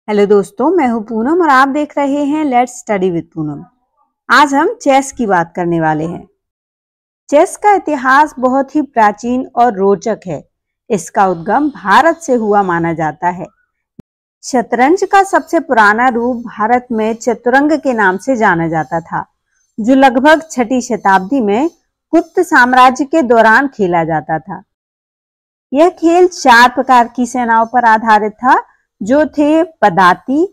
Hello दोस्तों, मैं हूं पूनम और आप देख रहे हैं लेट्स स्टडी विद पूनम। आज हम चेस की बात करने वाले हैं। चेस का इतिहास बहुत ही प्राचीन और रोचक है। इसका उद्गम भारत से हुआ माना जाता है। शतरंज का सबसे पुराना रूप भारत में चतुरंग के नाम से जाना जाता था, जो लगभग 6वीं शताब्दी में गुप्त साम्राज्य के दौरान खेला जाता था। यह खेल 4 प्रकार की सेनाओं पर आधारित था, जो थे पदाती,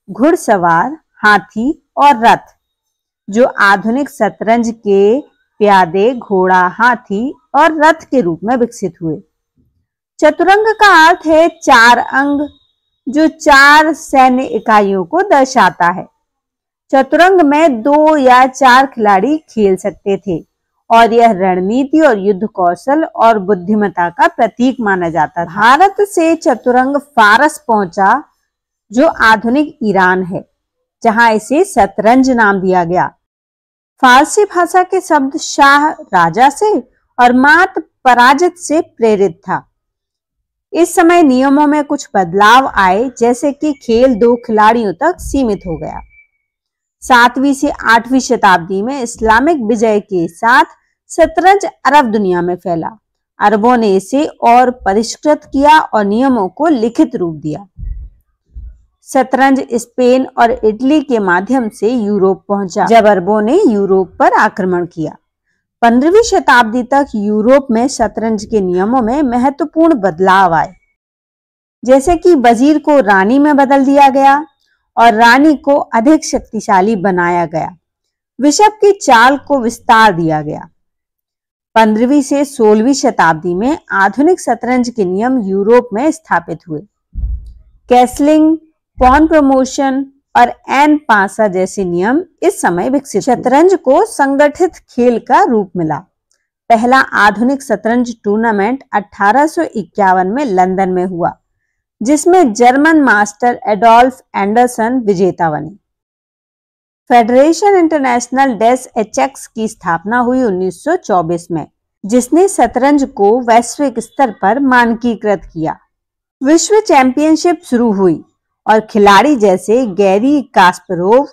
घुड़सवार, हाथी और रथ, जो आधुनिक शतरंज के प्यादे, घोड़ा, हाथी और रथ के रूप में विकसित हुए। चतुरंग का अर्थ है 4 अंग, जो 4 सैन्य इकाइयों को दर्शाता है। चतुरंग में 2 या 4 खिलाड़ी खेल सकते थे और यह रणनीति और युद्ध कौशल और बुद्धिमत्ता का प्रतीक माना जाता था। भारत से चतुरंग फारस पहुंचा, जो आधुनिक ईरान है, जहां इसे शतरंज नाम दिया गया। फारसी भाषा के शब्द शाह राजा से और मात पराजित से प्रेरित था। इस समय नियमों में कुछ बदलाव आए, जैसे कि खेल 2 खिलाड़ियों तक सीमित हो गया। 7वीं से 8वीं शताब्दी में इस्लामिक विजय के साथ शतरंज अरब दुनिया में फैला। अरबों ने इसे और परिष्कृत किया और नियमों को लिखित रूप दिया। शतरंज स्पेन और इटली के माध्यम से यूरोप पहुंचा, जब अरबों ने यूरोप पर आक्रमण किया। 15वीं शताब्दी तक यूरोप में शतरंज के नियमों में महत्वपूर्ण बदलाव आए, जैसे कि वजीर को रानी में बदल दिया गया और रानी को अधिक शक्तिशाली बनाया गया। बिशप की चाल को विस्तार दिया गया। 15वीं से 16वीं शताब्दी में आधुनिक शतरंज के नियम यूरोप में स्थापित हुए। कैसलिंग, पॉन प्रमोशन और एन पासा जैसे नियम इस समय विकसित। शतरंज को संगठित खेल का रूप मिला। पहला आधुनिक शतरंज टूर्नामेंट 1851 में लंदन में हुआ, जिसमें जर्मन मास्टर एडोल्फ एंडरसन विजेता बने। फेडरेशन इंटरनेशनल डेस एचेक्स की स्थापना हुई 1924 में, जिसने शतरंज को वैश्विक स्तर पर मानकीकृत किया। विश्व चैंपियनशिप शुरू हुई और खिलाड़ी जैसे गैरी कास्परोव,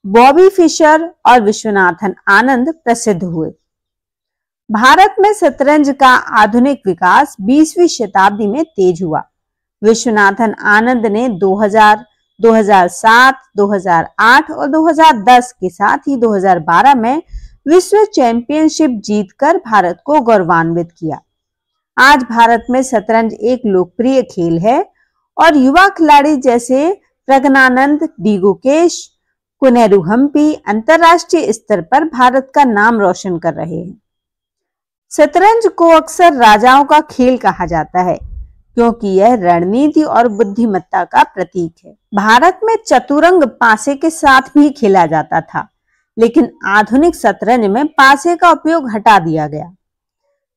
बॉबी फिशर और विश्वनाथन आनंद प्रसिद्ध हुए। भारत में शतरंज का आधुनिक विकास 20वीं शताब्दी में तेज हुआ। विश्वनाथन आनंद ने 2000, 2007, 2008 और 2010 के साथ ही 2012 में विश्व चैंपियनशिप जीतकर भारत को गौरवान्वित किया। आज भारत में शतरंज एक लोकप्रिय खेल है और युवा खिलाड़ी जैसे प्रज्ञानंद डी गुकेश, कुनेरू हम्पी अंतरराष्ट्रीय स्तर पर भारत का नाम रोशन कर रहे हैं। शतरंज को अक्सर राजाओं का खेल कहा जाता है, क्योंकि यह रणनीति और बुद्धिमत्ता का प्रतीक है। भारत में चतुरंग पासे के साथ भी खेला जाता था, लेकिन आधुनिक शतरंज में पासे का उपयोग हटा दिया गया।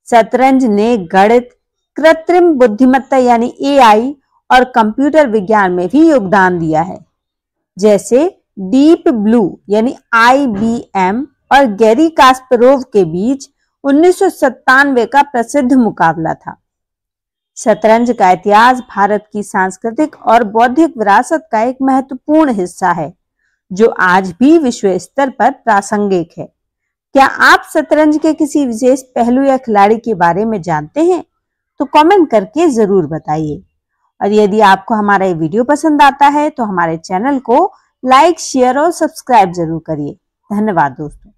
शतरंज ने गणित, कृत्रिम बुद्धिमत्ता यानी एआई और कंप्यूटर विज्ञान में भी योगदान दिया है, जैसे डीप ब्लू यानी IBM और गैरी कास्परोव के बीच 1997 का प्रसिद्ध मुकाबला था। शतरंज का इतिहास भारत की सांस्कृतिक और बौद्धिक विरासत का एक महत्वपूर्ण हिस्सा है, जो आज भी विश्व स्तर पर प्रासंगिक है। क्या आप शतरंज के किसी विशेष पहलू या खिलाड़ी के बारे में जानते हैं? तो कमेंट करके जरूर बताइए। और यदि आपको हमारा ये वीडियो पसंद आता है तो हमारे चैनल को लाइक, शेयर और सब्सक्राइब जरूर करिए। धन्यवाद दोस्तों।